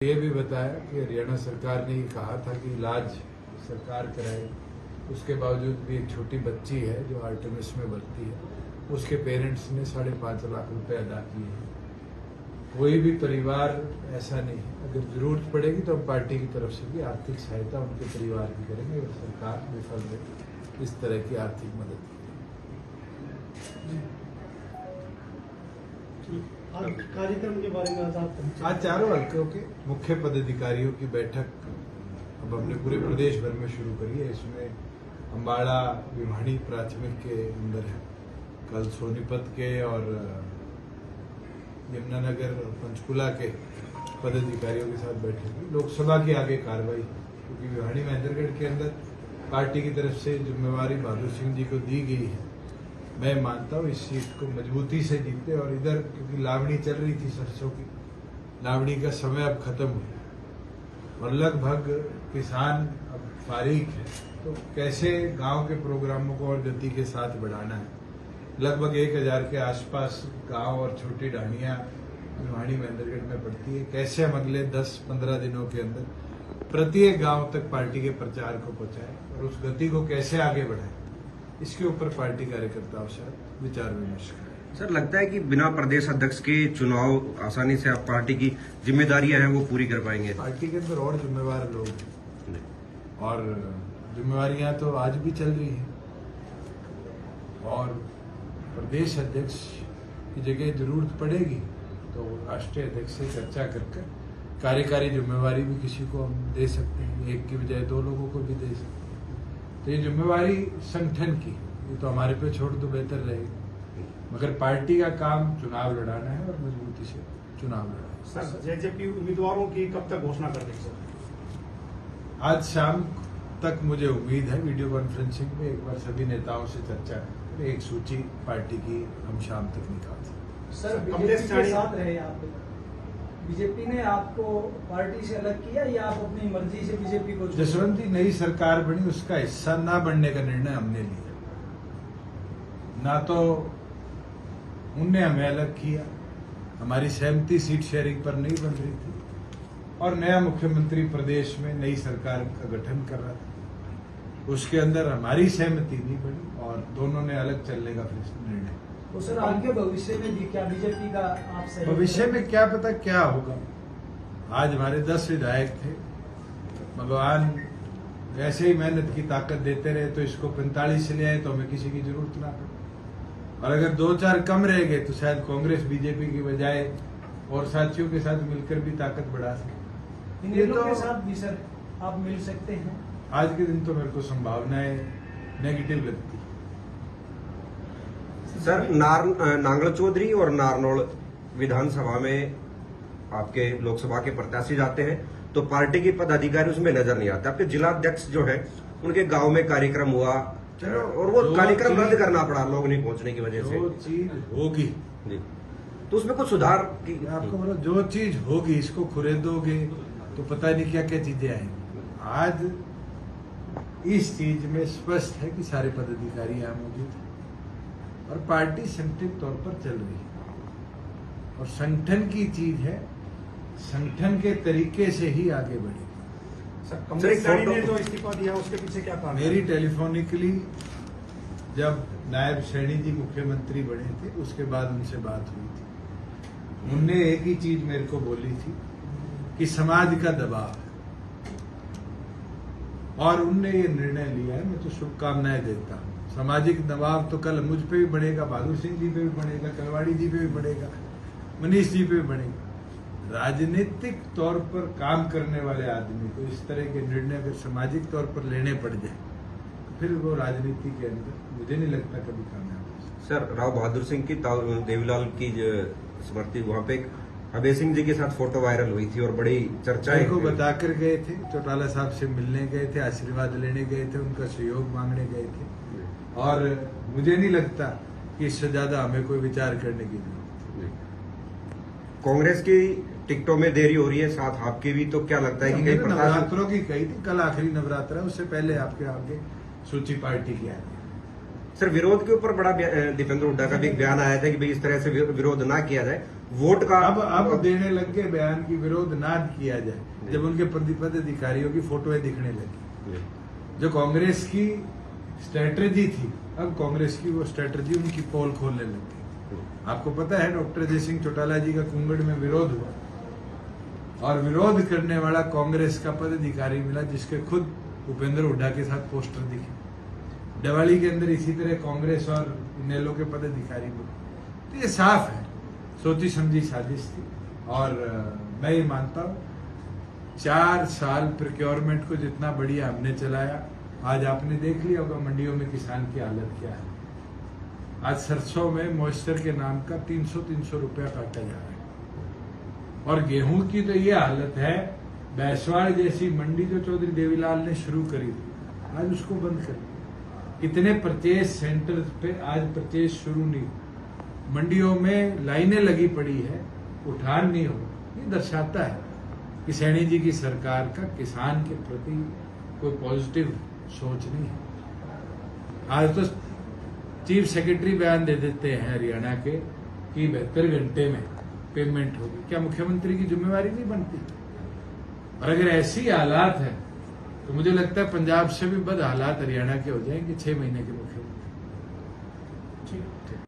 ये भी बताया कि हरियाणा सरकार ने ये कहा था कि इलाज सरकार कराए, उसके बावजूद भी एक छोटी बच्ची है जो आर्टेमिस में भर्ती है, उसके पेरेंट्स ने 5.5 लाख रुपए अदा किए हैं। कोई भी परिवार ऐसा नहीं है, अगर जरूरत पड़ेगी तो हम पार्टी की तरफ से भी आर्थिक सहायता उनके परिवार की करेंगे और सरकार विफल रहे इस तरह की आर्थिक मदद कार्यक्रम के बारे में आज चारों हल्कों के मुख्य पदाधिकारियों की बैठक अब हमने पूरे प्रदेश भर में शुरू करी है। इसमें अम्बाड़ा भिवानी प्राथमिक के अंदर है, कल सोनीपत के और यमुनानगर और पंचकुला के पदाधिकारियों के साथ बैठेगी। लोकसभा की आगे कार्रवाई, क्योंकि भिवानी महेंद्रगढ़ के अंदर पार्टी की तरफ से जिम्मेवारी बहादुर सिंह जी को दी गई है। मैं मानता हूँ इस सीट को मजबूती से जीते, और इधर क्योंकि लावणी चल रही थी सरसों की, लावणी का समय अब खत्म हुआ और लगभग किसान अब फारिग है, तो कैसे गांव के प्रोग्रामों को और गति के साथ बढ़ाना है। लगभग 1000 के आसपास गांव और छोटी ढाणियां भिवानी महेंद्रगढ़ में पड़ती है, कैसे हम अगले 10-15 दिनों के अंदर प्रत्येक गांव तक पार्टी के प्रचार को पहुंचाएं और उस गति को कैसे आगे बढ़ाएं, इसके ऊपर पार्टी कार्यकर्ताओं से विचार विमर्श करें। सर, लगता है कि बिना प्रदेश अध्यक्ष के चुनाव आसानी से आप पार्टी की जिम्मेदारियां हैं वो पूरी कर पाएंगे? पार्टी के अंदर और जिम्मेवार लोग हैं और जिम्मेवारियां तो आज भी चल रही हैं, और प्रदेश अध्यक्ष की जगह जरूरत पड़ेगी तो राष्ट्रीय अध्यक्ष से चर्चा कर कार्यकारी जिम्मेवारी भी किसी को हम दे सकते हैं, एक की बजाय 2 लोगों को भी दे सकते हैं। तो ये जिम्मेवारी संगठन की, ये तो हमारे पे छोड़ दो बेहतर रहेगी, मगर पार्टी का काम चुनाव लड़ाना है और मजबूती से चुनाव लड़ाना है। सर, जेजेपी उम्मीदवारों की कब तक घोषणा कर देंगे सर? आज शाम तक मुझे उम्मीद है वीडियो कॉन्फ्रेंसिंग में एक बार सभी नेताओं से चर्चा कर एक सूची पार्टी की हम शाम तक निकाल सकते। सर, बीजेपी के साथ रहे आप, बीजेपी ने आपको पार्टी से अलग किया या आप अपनी मर्जी से बीजेपी को? जसवंत जी, नई सरकार बनी, उसका हिस्सा ना बनने का निर्णय हमने लिया, ना तो उनने हमें अलग किया। हमारी सहमति सीट शेयरिंग पर नहीं बन रही थी और नया मुख्यमंत्री प्रदेश में नई सरकार का गठन कर रहा था, उसके अंदर हमारी सहमति नहीं बनी और दोनों ने अलग चलने का निर्णय। तो सर, आगे भविष्य में भी क्या बीजेपी का आपसे? भविष्य में क्या पता क्या होगा। आज हमारे 10 विधायक थे, भगवान वैसे ही मेहनत की ताकत देते रहे तो इसको 45 से ले आए तो हमें किसी की जरूरत ना पड़े, और अगर 2-4 कम रह गए तो शायद कांग्रेस बीजेपी की बजाय और साथियों के साथ मिलकर भी ताकत बढ़ा सके। इन लोगों के साथ भी सर आप मिल सकते हैं? आज के दिन तो मेरे को संभावनाएं नेगेटिव लगती है। सर, नांगल चौधरी और नारनौल विधानसभा में आपके लोकसभा के प्रत्याशी जाते हैं तो पार्टी के पदाधिकारी उसमें नजर नहीं आते। आपके जिला अध्यक्ष जो है उनके गांव में कार्यक्रम हुआ और वो कार्यक्रम रद्द करना पड़ा लोग नहीं पहुंचने की वजह से। जो चीज होगी जी, तो उसमें कुछ सुधार की आपको बोला, जो चीज होगी इसको खुरेदोगे तो पता नहीं क्या क्या चीजें आएंगी। आज इस चीज में स्पष्ट है कि सारे पदाधिकारी यहाँ मौजूद हैं और पार्टी संगठित तौर पर चल रही है और संगठन की चीज है, संगठन के तरीके से ही आगे बढ़ेगी। सर, कमलेश सैनी ने जो इस्तीफा दिया उसके पीछे क्या कारण? मेरी टेलीफोनिकली जब नायब सैनी जी मुख्यमंत्री बने थे उसके बाद उनसे बात हुई थी, उनने एक ही चीज मेरे को बोली थी कि समाज का दबाव है और उनने ये निर्णय लिया है। मैं तो शुभकामनाएं देता हूँ। सामाजिक दबाव तो कल मुझ पे भी बढ़ेगा, बहादुर सिंह जी पे भी बढ़ेगा, कलवाड़ी जी पे भी बढ़ेगा, मनीष जी पे भी बढ़ेगा। राजनीतिक तौर पर काम करने वाले आदमी को इस तरह के निर्णय अगर सामाजिक तौर पर लेने पड़ जाए तो फिर वो राजनीति के अंदर मुझे नहीं लगता कभी कामयाब हो सकता। सर, राव बहादुर सिंह की देवीलाल की स्मृति वहां पे अभय सिंह जी के साथ फोटो वायरल हुई थी और बड़ी चर्चाएं को बताकर गए थे, चौटाला साहब से मिलने गए थे, आशीर्वाद लेने गए थे, उनका सहयोग मांगने गए थे और मुझे नहीं लगता कि इससे ज्यादा हमें कोई विचार करने की जरूरत है। कांग्रेस की टिकटों में देरी हो रही है, साथ आपकी भी, तो क्या लगता है कि कई नवरात्रों की कही थी, कल आखिरी नवरात्र है, उससे पहले आपके आगे सूची पार्टी की आई। सर, विरोध के ऊपर बड़ा दीपेंद्र हुड्डा का भी एक बयान आया था कि भाई इस तरह से विरोध ना किया जाए, वोट का अब देने लग गए बयान की विरोध ना किया जाए जब उनके पदाधिकारियों की फोटोएं दिखने लगी। जो कांग्रेस की स्ट्रेटजी थी, अब कांग्रेस की वो स्ट्रेटजी उनकी पोल खोलने लगी। आपको पता है डॉक्टर अजय सिंह चौटाला जी का कुंगड़ में विरोध हुआ और विरोध करने वाला कांग्रेस का पदाधिकारी मिला जिसके खुद भूपेंद्र हुड्डा के साथ पोस्टर दिखे। दिवाली के अंदर इसी तरह कांग्रेस और इनेलो के पदाधिकारी मिले। तो ये साफ है सोची समझी साजिश थी। और मैं ये मानता हूं 4 साल प्रोक्योरमेंट को जितना बढ़िया हमने चलाया, आज आपने देख लिया होगा मंडियों में किसान की हालत क्या है। आज सरसों में मॉइस्चर के नाम का 300 रुपया काटा जा रहा है। और गेहूं की तो ये हालत है, बैसवाड़ जैसी मंडी जो चौधरी देवीलाल ने शुरू करी थी, आज उसको बंद कर दिया। इतने परचेज सेंटर पे आज परचेज शुरू नहीं, मंडियों में लाइनें लगी पड़ी है, उठान नहीं हो। ये दर्शाता है कि सैनी जी की सरकार का किसान के प्रति कोई पॉजिटिव सोच नहीं है। आज तो चीफ सेक्रेटरी बयान दे देते हैं हरियाणा के कि 72 घंटे में पेमेंट होगी। क्या मुख्यमंत्री की जिम्मेवारी नहीं बनती? और अगर ऐसी हालात है तो मुझे लगता है पंजाब से भी बद हालात हरियाणा के हो जाएंगे 6 महीने के मुख्यमंत्री। ठीक।